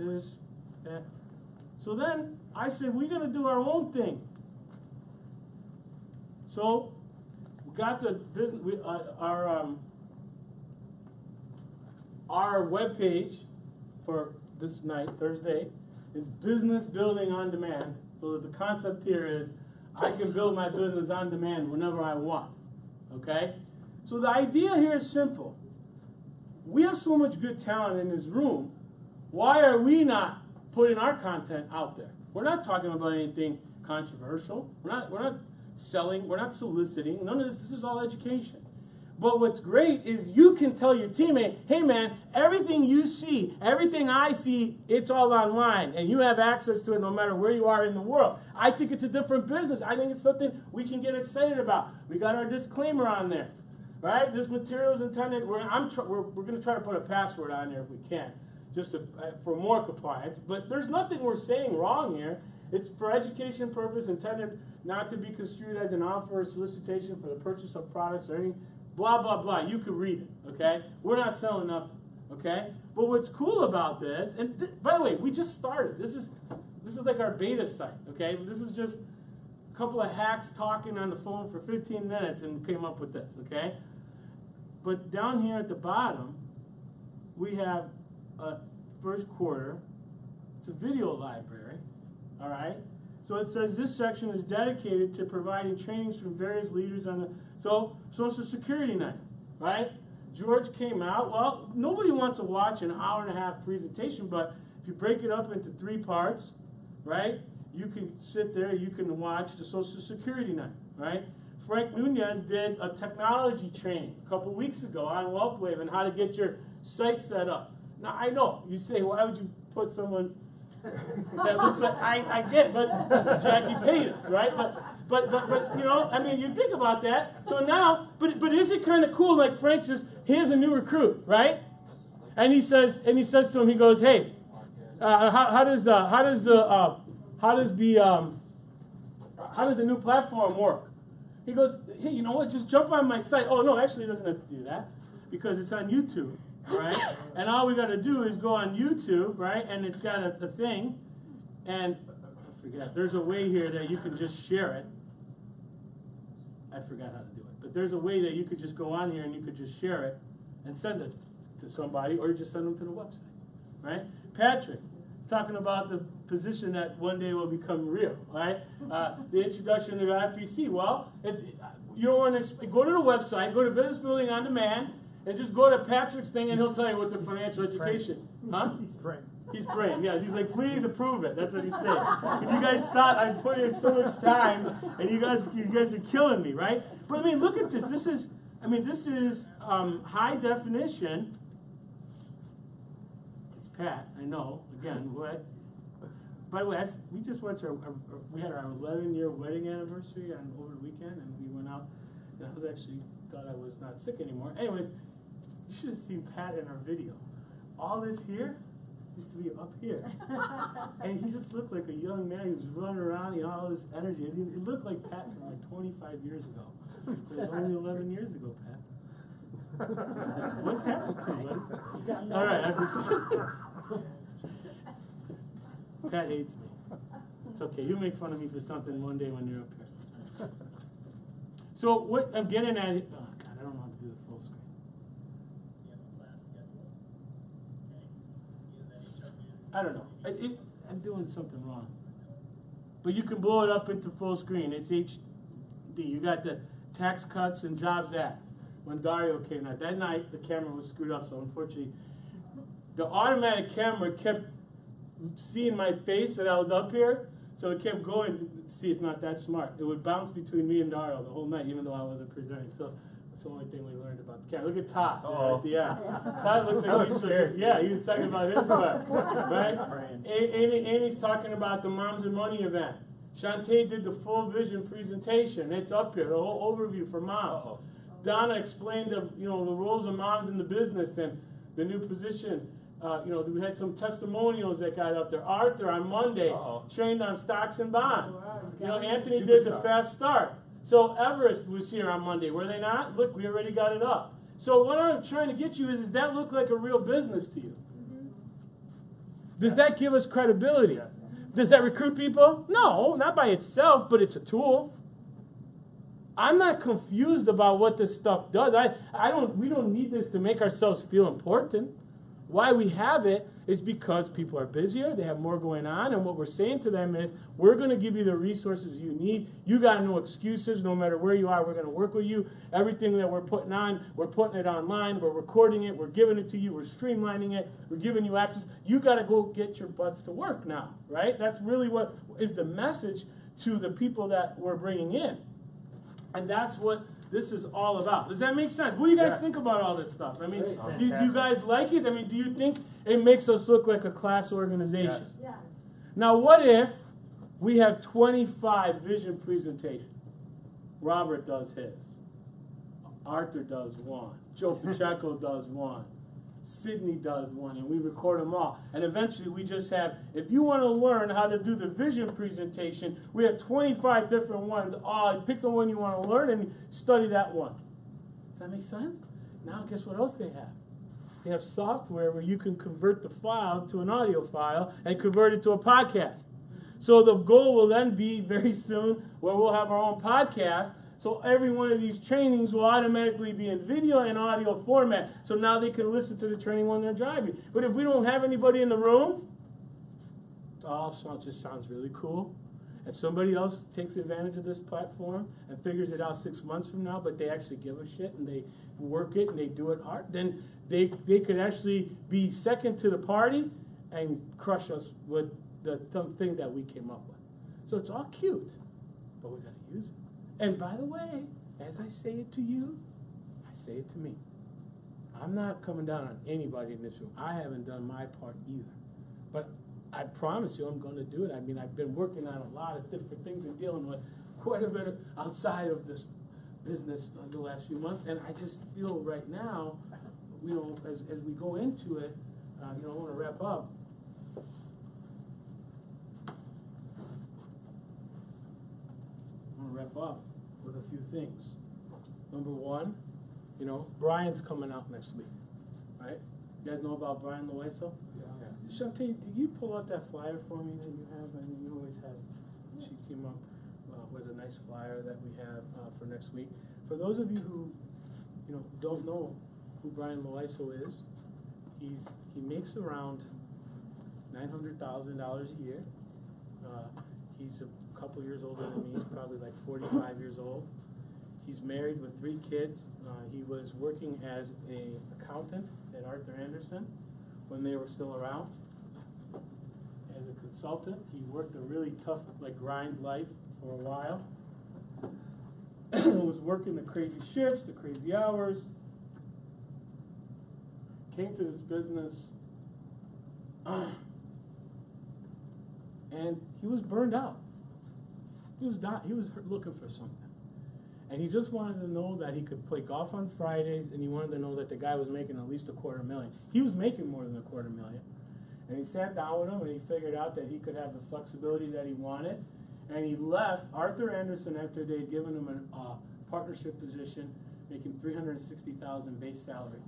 this, that. So then I said, we're going to do our own thing. So we got the business, our webpage for this night, Thursday, is Business Building on Demand. So that the concept here is I can build my business on demand whenever I want. Okay? So the idea here is simple. We have so much good talent in this room. Why are we not putting our content out there? We're not talking about anything controversial. We're not selling. We're not soliciting. None of this. This is all education. But what's great is you can tell your teammate, hey man, everything you see, everything I see, it's all online, and you have access to it no matter where you are in the world. I think it's a different business. I think it's something we can get excited about. We got our disclaimer on there, right? This material is intended. We're going to try to put a password on there if we can, just for more compliance. But there's nothing we're saying wrong here. It's for education purpose, intended not to be construed as an offer or solicitation for the purchase of products or any blah, blah, blah. You could read it, okay? We're not selling nothing, okay? But what's cool about this, and by the way, we just started. This is like our beta site, okay? This is just a couple of hacks talking on the phone for 15 minutes and came up with this, okay? But down here at the bottom, we have a first quarter. It's a video library, all right? So it says this section is dedicated to providing trainings from various leaders on the, so Social Security night, right? George came out. Well, nobody wants to watch an hour-and-a-half presentation, but if you break it up into 3 parts, right, you can sit there, you can watch the Social Security night, right? Frank Nunez did a technology training a couple weeks ago on WealthWave and how to get your site set up. Now, I know, you say, why would you put someone that looks like, I get, but Jackie paid us, right? But you know, I mean, you think about that. So now, but is it kind of cool? Like Frank says, here's a new recruit, right? And he says to him, he goes, hey, how does the new platform work? He goes, hey, you know what? Just jump on my site. Oh no, actually, it doesn't have to do that because it's on YouTube. Right? And all we got to do is go on YouTube, right? And it's got a thing, and I forget. There's a way here that you can just share it. I forgot how to do it, but there's a way that you could just go on here and you could just share it and send it to somebody, or you just send them to the website, right? Patrick is talking about the position that one day will become real, right? The introduction to the FEC. Well, if you don't want to go to the website, go to Business Building on Demand. And just go to Patrick's thing and he'll tell you what the financial education. Huh? He's praying. He's praying, yes. He's like, please approve it. That's what he's saying. If you guys stop, I'm putting in so much time and you guys are killing me, right? But I mean, look at this. This is high definition. It's Pat, I know. Again, what? By the way, we just went to we had our 11-year wedding anniversary over the weekend, and we went out. And I was actually thought I was not sick anymore. Anyways, you should have seen Pat in our video. All this here used to be up here. And he just looked like a young man. He was running around, you know, all this energy. It looked like Pat from like 25 years ago. But it was only 11 years ago, Pat. What's happened to you, buddy? All right, I'm just... Pat hates me. It's okay. You make fun of me for something one day when you're up here. So what I'm getting at, oh God, I don't know how to do the full screen. I don't know. I'm doing something wrong. But you can blow it up into full screen. It's HD. You got the Tax Cuts and Jobs Act. When Dario came out, that night the camera was screwed up, so unfortunately, the automatic camera kept seeing my face that I was up here. So it kept going. See, it's not that smart. It would bounce between me and Daryl the whole night, even though I wasn't presenting. So that's the only thing we learned about the camera. Look at Todd. Oh. Yeah. Todd looks like he's scared. Yeah, he was talking about his web, right? Amy's talking about the Moms and Money event. Shantae did the full vision presentation. It's up here, the whole overview for moms. Uh-oh. Donna explained the roles of moms in the business and the new position. We had some testimonials that got up there. Arthur on Monday trained on stocks and bonds. Wow. Anthony did the fast start. So Everest was here on Monday, were they not? Look, we already got it up. So what I'm trying to get you is, does that look like a real business to you? Does that give us credibility? Does that recruit people? No, not by itself, but it's a tool. I'm not confused about what this stuff does. We don't need this to make ourselves feel important. Why we have it is because people are busier, they have more going on, and what we're saying to them is, we're going to give you the resources you need. You got no excuses, no matter where you are, we're going to work with you. Everything that we're putting on, we're putting it online, we're recording it, we're giving it to you, we're streamlining it, we're giving you access. You got to go get your butts to work now, right? That's really what is the message to the people that we're bringing in. And that's what this is all about. Does that make sense? What do you guys think about all this stuff? I mean, do you guys like it? I mean, do you think it makes us look like a class organization? Yes. Now, what if we have 25 vision presentations? Robert does his. Arthur does one. Joe Pacheco does one. Sydney does one, and we record them all. And eventually we just have, if you want to learn how to do the vision presentation, we have 25 different ones. Pick the one you want to learn and study that one. Does that make sense? Now guess what else they have? They have software where you can convert the file to an audio file and convert it to a podcast. So the goal will then be very soon where we'll have our own podcast. So every one of these trainings will automatically be in video and audio format. So now they can listen to the training when they're driving. But if we don't have anybody in the room, it all just sounds really cool. And somebody else takes advantage of this platform and figures it out 6 months from now, but they actually give a shit and they work it and they do it hard, then they could actually be second to the party and crush us with the thing that we came up with. So it's all cute, but we got to use it. And by the way, as I say it to you, I say it to me. I'm not coming down on anybody in this room. I haven't done my part either. But I promise you I'm going to do it. I mean, I've been working on a lot of different things and dealing with quite a bit outside of this business the last few months. And I just feel right now, you know, as we go into it, you know, I want to wrap up. Wrap up with a few things. Number one, you know, Brian's coming out next week, right? You guys know about Brian Loiso? Yeah. Shantae, did you pull out that flyer for me that you have? I mean, you always have. She came up with a nice flyer that we have for next week. For those of you who, you know, don't know who Brian Loiso is, he makes around $900,000 a year. He's a couple years older than me. He's probably like 45 years old. He's married with 3 kids. He was working as an accountant at Arthur Andersen when they were still around. As a consultant, he worked a really tough, like, grind life for a while. Was working the crazy shifts, the crazy hours. Came to this business, and he was burned out. He was looking for something. And he just wanted to know that he could play golf on Fridays, and he wanted to know that the guy was making at least $250,000. He was making more than $250,000. And he sat down with him, and he figured out that he could have the flexibility that he wanted. And he left Arthur Andersen after they had given him a partnership position, making $360,000 base salary.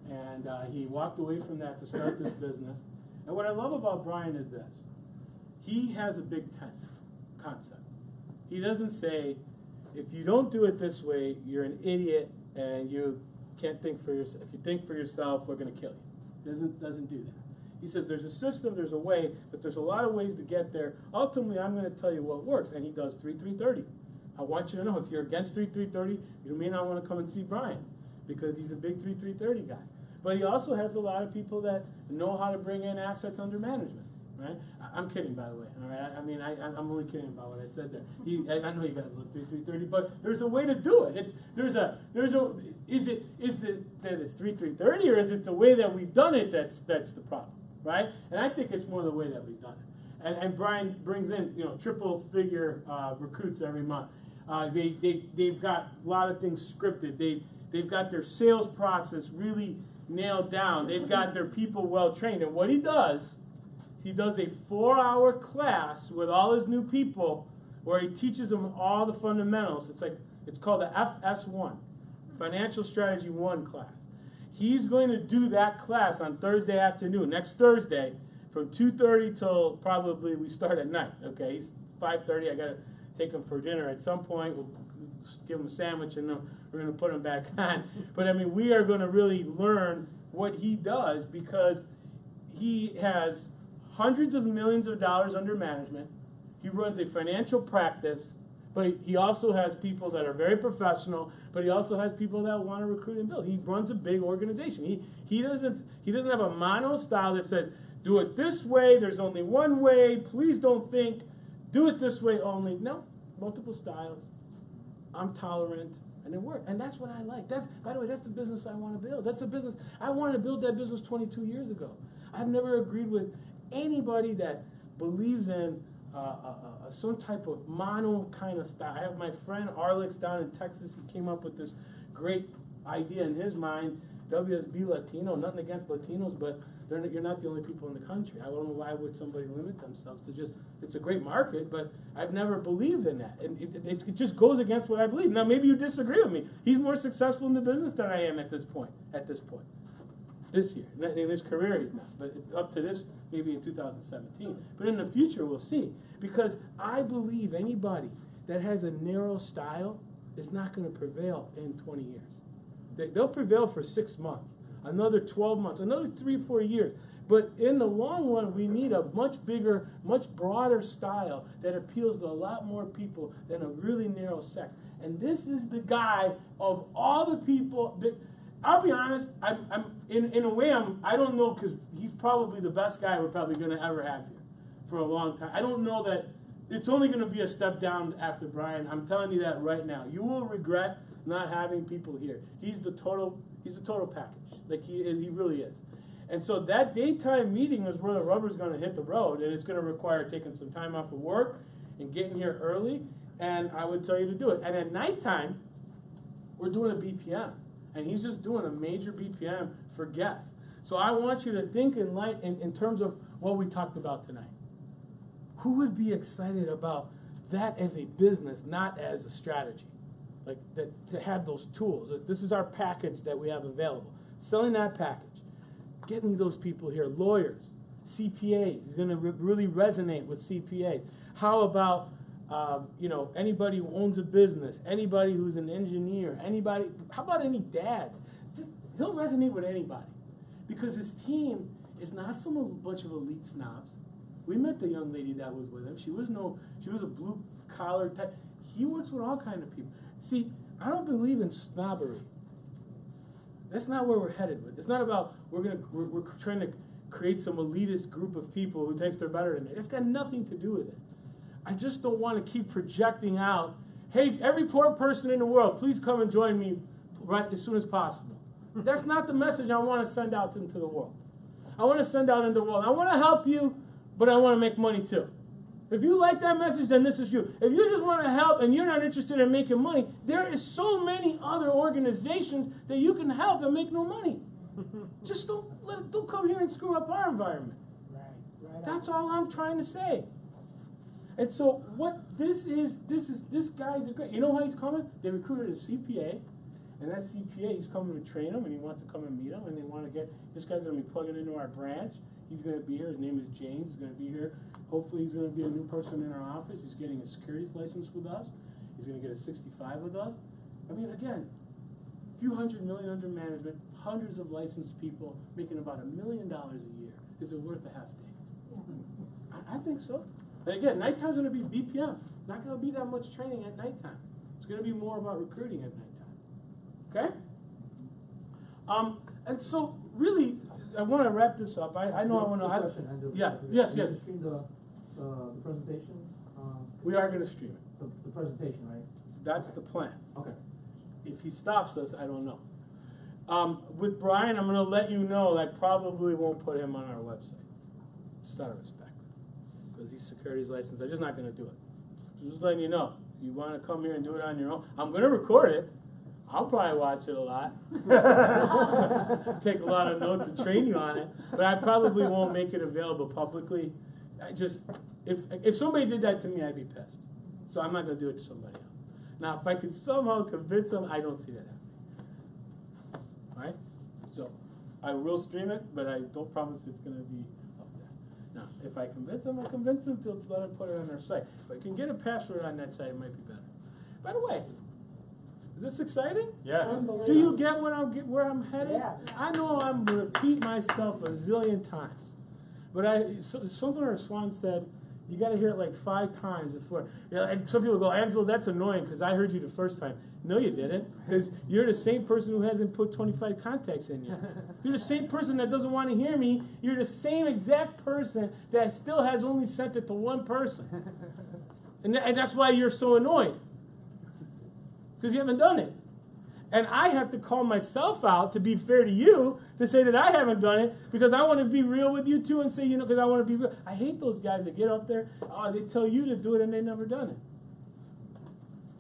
And he walked away from that to start this business. And what I love about Brian is this. He has a big tent concept. He doesn't say, if you don't do it this way, you're an idiot and you can't think for yourself. If you think for yourself, we're going to kill you. Doesn't do that. He says there's a system, there's a way, but there's a lot of ways to get there. Ultimately, I'm going to tell you what works, and he does 3-3-30. I want you to know, if you're against 3-3-30, you may not want to come and see Brian, because he's a big 3-3-30 guy. But he also has a lot of people that know how to bring in assets under management. Right? I'm kidding, by the way. All right? I mean, I'm only kidding about what I said there. I know you guys look 3-3-30, but there's a way to do it. Is it that it's 3-3-30, or is it the way that we've done it that's the problem, right? And I think it's more the way that we've done it. And Brian brings in, you know, triple figure recruits every month. They've got a lot of things scripted. They've got their sales process really nailed down. They've got their people well trained. And what he does a 4-hour class with all his new people where he teaches them all the fundamentals. It's called the FS1, Financial Strategy 1 class. He's going to do that class on Thursday afternoon, next Thursday, from 2:30 till probably we start at night. Okay, he's 5:30. I gotta take him for dinner at some point. We'll give him a sandwich and then we're gonna put him back on. But I mean, we are gonna really learn what he does because he has hundreds of millions of dollars under management. He runs a financial practice, but he also has people that are very professional, but he also has people that want to recruit and build. He runs a big organization. He doesn't have a mono style that says, do it this way, there's only one way, please don't think, do it this way only. No, multiple styles. I'm tolerant, and it works. And that's what I like. By the way, that's the business I want to build. That's the business. I wanted to build that business 22 years ago. I've never agreed with anybody that believes in some type of mono kind of style. I have my friend Arlix down in Texas. He came up with this great idea in his mind, WSB Latino, nothing against Latinos, but you're not the only people in the country. I don't know why would somebody limit themselves to just, it's a great market, but I've never believed in that. And it just goes against what I believe. Now, maybe you disagree with me. He's more successful in the business than I am at this point. This year. In his career, he's not. But up to this, maybe in 2017. But in the future, we'll see. Because I believe anybody that has a narrow style is not going to prevail in 20 years. They'll prevail for 6 months, another 12 months, another 3-4 years. But in the long run, we need a much bigger, much broader style that appeals to a lot more people than a really narrow sect. And this is the guy of all the people that, I'll be honest, I'm in a way, I don't know, because he's probably the best guy we're probably going to ever have here for a long time. I don't know that it's only going to be a step down after Brian. I'm telling you that right now. You will regret not having people here. He's the total package. Like he really is. And so that daytime meeting is where the rubber's going to hit the road, and it's going to require taking some time off of work and getting here early, and I would tell you to do it. And at nighttime, we're doing a BPM. And he's just doing a major BPM for guests. So I want you to think in terms of what we talked about tonight. Who would be excited about that as a business, not as a strategy? Like that, to have those tools. This is our package that we have available. Selling that package. Getting those people here. Lawyers. CPAs. He's going to really resonate with CPAs. How about anybody who owns a business, anybody who's an engineer, anybody, how about any dads? He'll resonate with anybody because his team is not some bunch of elite snobs. We met the young lady that was with him. She was a blue collar type. He works with all kind of people. See, I don't believe in snobbery. That's not where we're headed with. It's not about we're trying to create some elitist group of people who thinks they're better than me. It's got nothing to do with it. I just don't want to keep projecting out, hey, every poor person in the world, please come and join me right as soon as possible. That's not the message I want to send out into the world. I want to send out into the world, I want to help you, but I want to make money too. If you like that message, then this is you. If you just want to help and you're not interested in making money, there is so many other organizations that you can help and make no money. Just don't come here and screw up our environment. Right. That's all I'm trying to say. And so what this guy's a great, you know how he's coming? They recruited a CPA, and that CPA, he's coming to train him, and he wants to come and meet him, and they want to get, this guy's going to be plugging into our branch. He's going to be here. His name is James. He's going to be here. Hopefully he's going to be a new person in our office. He's getting a securities license with us. He's going to get a 65 with us. I mean, again, a few $100 million under management, hundreds of licensed people making about $1 million a year. Is it worth a half day? I think so. But again, nighttime's going to be BPM. Not going to be that much training at nighttime. It's going to be more about recruiting at nighttime. Okay? And so really, I want to wrap this up. I know I want to. Question, Angelo. Yeah. Yes. Stream the presentation. We are going to stream it. The presentation, right? That's the plan. Okay. If he stops us, I don't know. With Brian, I'm going to let you know that I probably won't put him on our website. Just out of respect. Because he's securities licensed. I'm just not going to do it. Just letting you know. If you want to come here and do it on your own, I'm going to record it. I'll probably watch it a lot. Take a lot of notes and train you on it. But I probably won't make it available publicly. If somebody did that to me, I'd be pissed. So I'm not going to do it to somebody else. Now, if I could somehow convince them, I don't see that happening. All right? So I will stream it, but I don't promise it's going to be up there. Now, if I convince them to let them put it on their site. If I can get a password on that site, it might be better. By the way, is this exciting? Yeah. Do you get where I'm headed? Yeah. I know I'm going to repeat myself a zillion times, but something our Swan said, you got to hear it like 5 times before. And some people go, Angelo, that's annoying because I heard you the first time. No, you didn't, because you're the same person who hasn't put 25 contacts in yet. You're the same person that doesn't want to hear me. You're the same exact person that still has only sent it to one person. And that's why you're so annoyed, because you haven't done it. And I have to call myself out to be fair to you, to say that I haven't done it, because I want to be real with you too and say, because I want to be real. I hate those guys that get up there, they tell you to do it and they never done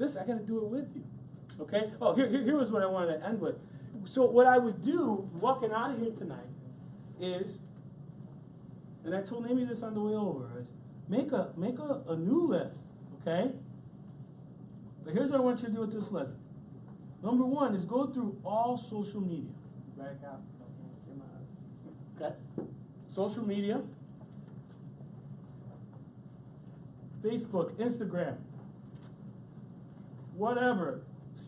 it. I got to do it with you. Okay? Oh, here was what I wanted to end with. So what I would do, walking out of here tonight, is, and I told Amy this on the way over, is make a new list, okay? But here's what I want you to do with this list. Number 1 is go through all social media. Okay? Social media. Facebook, Instagram, whatever,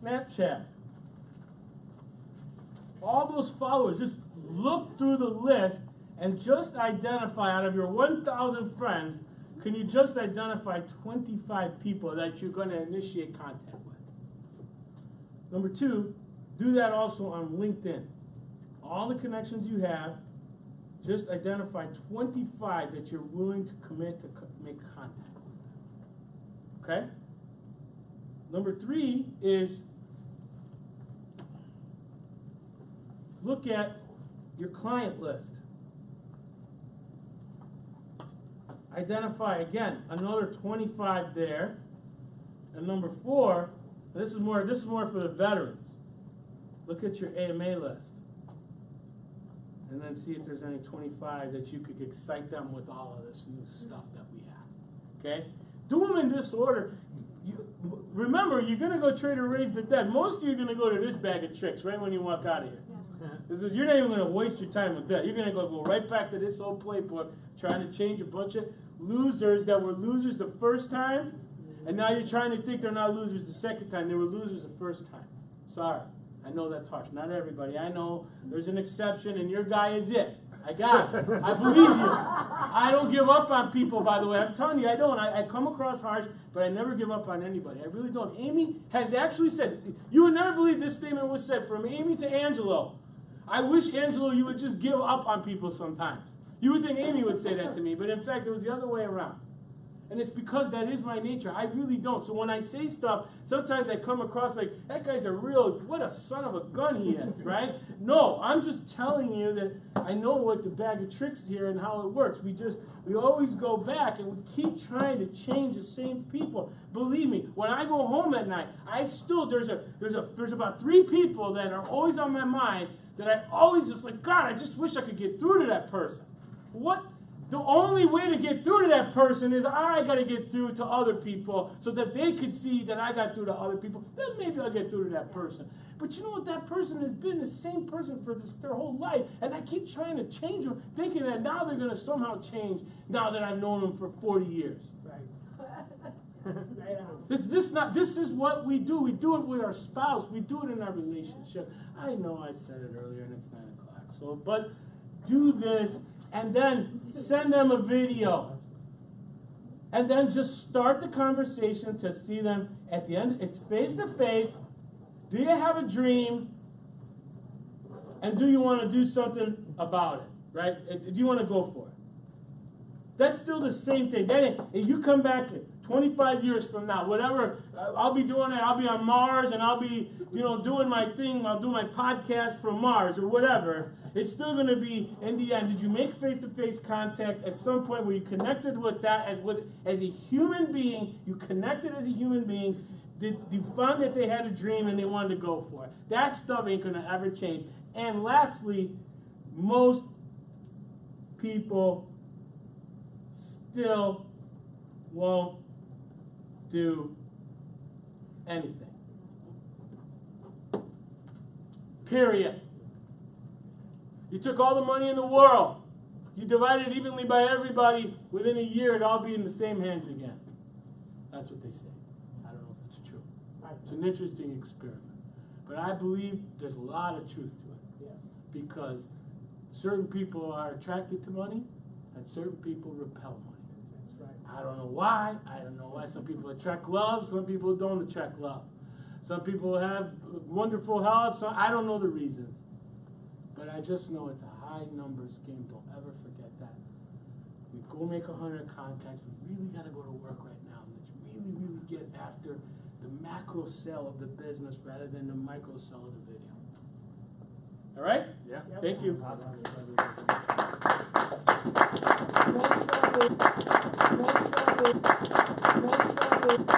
Snapchat. All those followers, just look through the list and just identify, out of your 1,000 friends, can you just identify 25 people that you're going to initiate contact with? Number 2, do that also on LinkedIn. All the connections you have, just identify 25 that you're willing to commit to make contact with. Okay? Number 3 is look at your client list. Identify, again, another 25 there. And number 4, this is more for the veterans. Look at your AMA list. And then see if there's any 25 that you could excite them with all of this new stuff that we have. Okay? Do them in this order. Remember, you're going to go try to raise the dead. Most of you are going to go to this bag of tricks right when you walk out of here. Yeah. You're not even going to waste your time with that. You're going to go right back to this old playbook trying to change a bunch of losers that were losers the first time, and now you're trying to think they're not losers the second time. They were losers the first time. Sorry. I know that's harsh. Not everybody. I know there's an exception, and your guy is it. I got it. I believe you. I don't give up on people, by the way. I'm telling you, I don't. I come across harsh, but I never give up on anybody. I really don't. Amy has actually said, you would never believe this statement was said from Amy to Angelo. I wish, Angelo, you would just give up on people sometimes. You would think Amy would say that to me, but in fact, it was the other way around. And it's because that is my nature. I really don't. So when I say stuff, sometimes I come across like, that guy's what a son of a gun he is, right? No, I'm just telling you that I know what the bag of tricks here and how it works. We always go back and we keep trying to change the same people. Believe me, when I go home at night, there's about 3 people that are always on my mind that I always just like, God, I just wish I could get through to that person. What? The only way to get through to that person is I got to get through to other people so that they could see that I got through to other people. Then maybe I'll get through to that person. But you know what? That person has been the same person for their whole life. And I keep trying to change them, thinking that now they're going to somehow change now that I've known them for 40 years. Right. This is what we do. We do it with our spouse. We do it in our relationship. I know I said it earlier and it's 9 o'clock. But do this. And then send them a video. And then just start the conversation to see them at the end. It's face to face. Do you have a dream? And do you want to do something about it? Right? Do you want to go for it? That's still the same thing. Then if you come back 25 years from now, whatever, I'll be doing it. I'll be on Mars and I'll be, doing my thing. I'll do my podcast from Mars or whatever. It's still going to be, in the end, did you make face-to-face contact at some point where you connected with that as a human being? You connected as a human being. You found that they had a dream and they wanted to go for it. That stuff ain't going to ever change. And lastly, most people still won't do anything. Period. You took all the money in the world. you divide it evenly by everybody, within a year it'll all be in the same hands again. That's what they say. I don't know if it's true. It's an interesting experiment. But I believe there's a lot of truth to it. Yes. Because certain people are attracted to money, and certain people repel money. That's right. I don't know why. I don't know why some people attract love, some people don't attract love. Some people have wonderful health, so I don't know the reasons. But I just know it's a high numbers game. Don't ever forget that. We go make 100 contacts. We really got to go to work right now. Let's really get after the macro cell of the business rather than the micro cell of the video. All right? Yeah. Thank you. Next up is